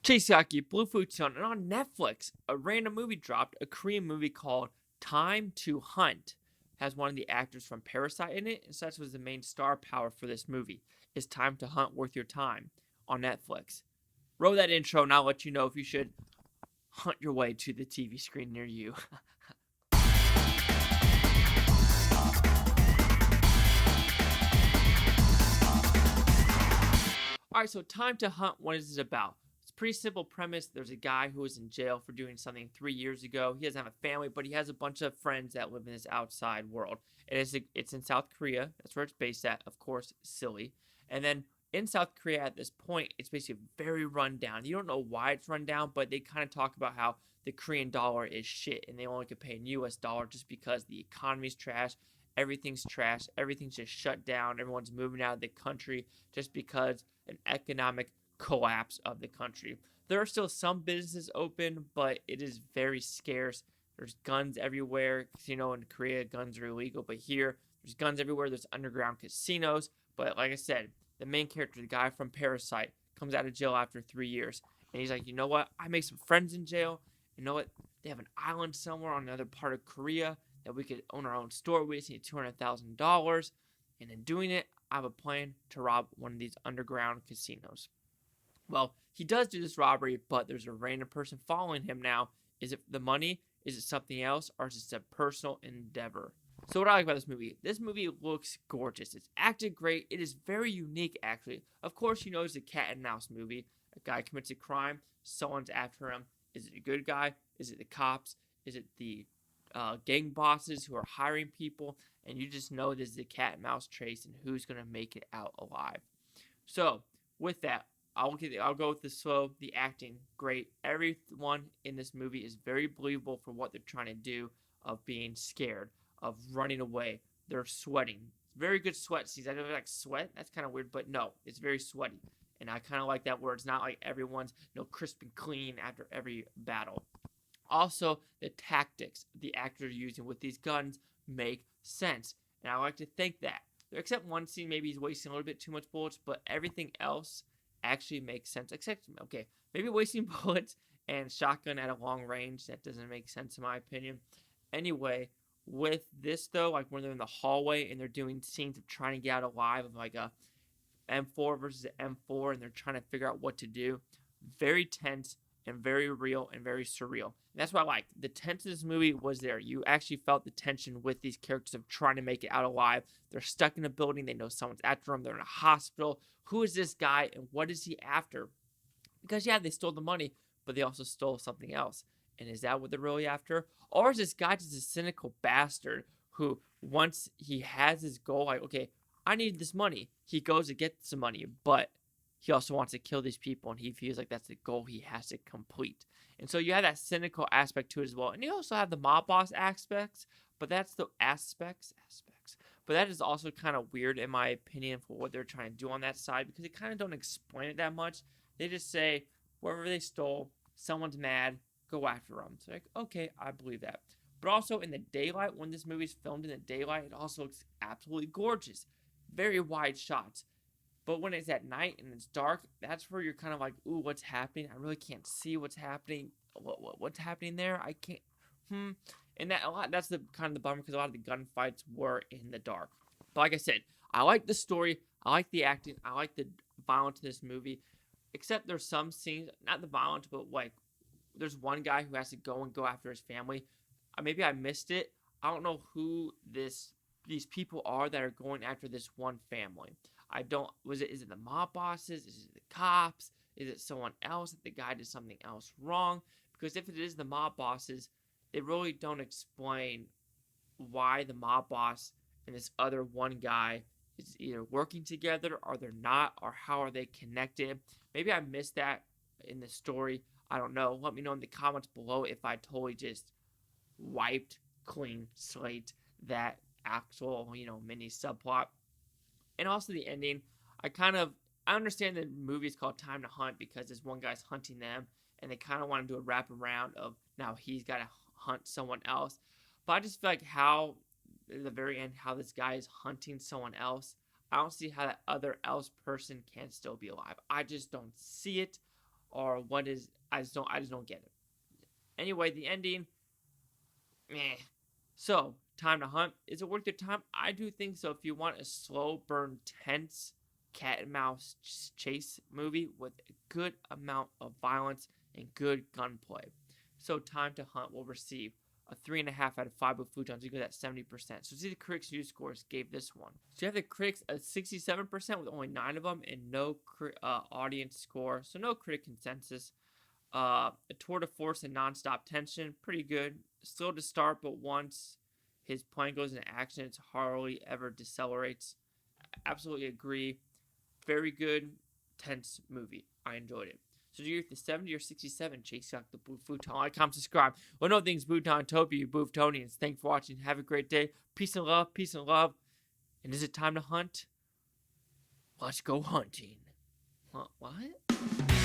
Chisaki, Blue Futon, and on Netflix, a random movie dropped, a Korean movie called Time to Hunt. Has one of the actors from Parasite in it, and such was the main star power for this movie. Is Time to Hunt worth your time on Netflix? Roll that intro, and I'll let you know if you should hunt your way to the TV screen near you. Alright, so Time to Hunt, what is it about? It's a pretty simple premise. There's a guy who was in jail for doing something 3 years ago. He doesn't have a family, but he has a bunch of friends that live in this outside world. It's in South Korea. That's where it's based at. Of course, silly. And then in South Korea at this point, it's basically very run down. You don't know why it's run down, but they kind of talk about how the Korean dollar is shit and they only can pay in US dollar just because the economy's trash. Everything's trash. Everything's just shut down. Everyone's moving out of the country just because an economic collapse of the country. There are still some businesses open, but it is very scarce. There's guns everywhere. You know, in Korea, guns are illegal, but here, there's guns everywhere. There's underground casinos. But like I said, the main character, the guy from Parasite, comes out of jail after 3 years. And he's like, you know what? I made some friends in jail. You know what? They have an island somewhere on another part of Korea that we could own our own store. We just need $200,000. And in doing it, I have a plan to rob one of these underground casinos. Well, he does do this robbery, but there's a random person following him now. Is it the money? Is it something else? Or is it a personal endeavor? So what I like about this movie looks gorgeous. It's acted great. It is very unique, actually. Of course, you know it's a cat and mouse movie. A guy commits a crime. Someone's after him. Is it a good guy? Is it the cops? Is it the gang bosses who are hiring people? And you just know this is a cat and mouse chase and who's going to make it out alive. So with that, I'll go with the slow, the acting, great. Everyone in this movie is very believable for what they're trying to do, of being scared, of running away. They're sweating. Very good sweat scenes. I know like sweat. That's kind of weird, but no, it's very sweaty. And I kind of like that where it's not like everyone's crisp and clean after every battle. Also, the tactics the actors are using with these guns make sense, and I like to think that. Except one scene, maybe he's wasting a little bit too much bullets, but everything else actually makes sense. Except, okay, maybe wasting bullets and shotgun at a long range, that doesn't make sense in my opinion. Anyway, with this though, like when they're in the hallway and they're doing scenes of trying to get out alive of like a M4 versus an M4 and they're trying to figure out what to do, very tense and very real and very surreal. And that's what I like. The tension of this movie was there. You actually felt the tension with these characters of trying to make it out alive. They're stuck in a building. They know someone's after them. They're in a hospital. Who is this guy and what is he after? Because, yeah, they stole the money, but they also stole something else. And is that what they're really after? Or is this guy just a cynical bastard who, once he has his goal, like, okay, I need this money, he goes to get some money, but he also wants to kill these people, and he feels like that's the goal he has to complete. And so you have that cynical aspect to it as well. And you also have the mob boss aspects, but that's the aspects. But that is also kind of weird, in my opinion, for what they're trying to do on that side, because they kind of don't explain it that much. They just say, wherever they stole, someone's mad, go after them. So, like, okay, I believe that. But also in the daylight, when this movie's filmed in the daylight, it also looks absolutely gorgeous. Very wide shots. But when it's at night and it's dark, that's where you're kind of like, ooh, what's happening? I really can't see what's happening. What's happening there? I can't. And that's the kind of the bummer because a lot of the gunfights were in the dark. But like I said, I like the story. I like the acting. I like the violence in this movie. Except there's some scenes, not the violence, but like there's one guy who has to go after his family. Maybe I missed it. I don't know who these people are that are going after this one family. Is it the mob bosses? Is it the cops? Is it someone else that the guy did something else wrong? Because if it is the mob bosses, they really don't explain why the mob boss and this other one guy is either working together or they're not, or how are they connected. Maybe I missed that in the story. I don't know. Let me know in the comments below if I totally just wiped clean slate that actual, mini subplot. And also the ending, I understand the movie is called Time to Hunt because this one guy's hunting them, and they kind of want to do a wraparound of now he's got to hunt someone else. But I just feel like how, at the very end, how this guy is hunting someone else, I don't see how that other else person can still be alive. I just don't see it. or what is. I just don't get it. Anyway, the ending, meh. So, Time to Hunt, is it worth your time? I do think so. If you want a slow burn, tense cat and mouse chase movie with a good amount of violence and good gunplay. So, Time to Hunt will receive a 3.5 out of 5 with Futon, so you get that 70%. So, see, the critics' news scores gave this one. So, you have the critics at 67% with only 9 of them, and no audience score, so no critic consensus. A tour de force and non-stop tension, pretty good. Slow to start, but once his plane goes into action, it's hardly ever decelerates. Absolutely agree. Very good, tense movie. I enjoyed it. So do you rate the 70 or 67? Chase out the Futon. Like, comment, subscribe. Well, no things Bhutan, Topi, you Booftonians. Thanks for watching. Have a great day. Peace and love. Peace and love. And is it time to hunt? Let's go hunting. What?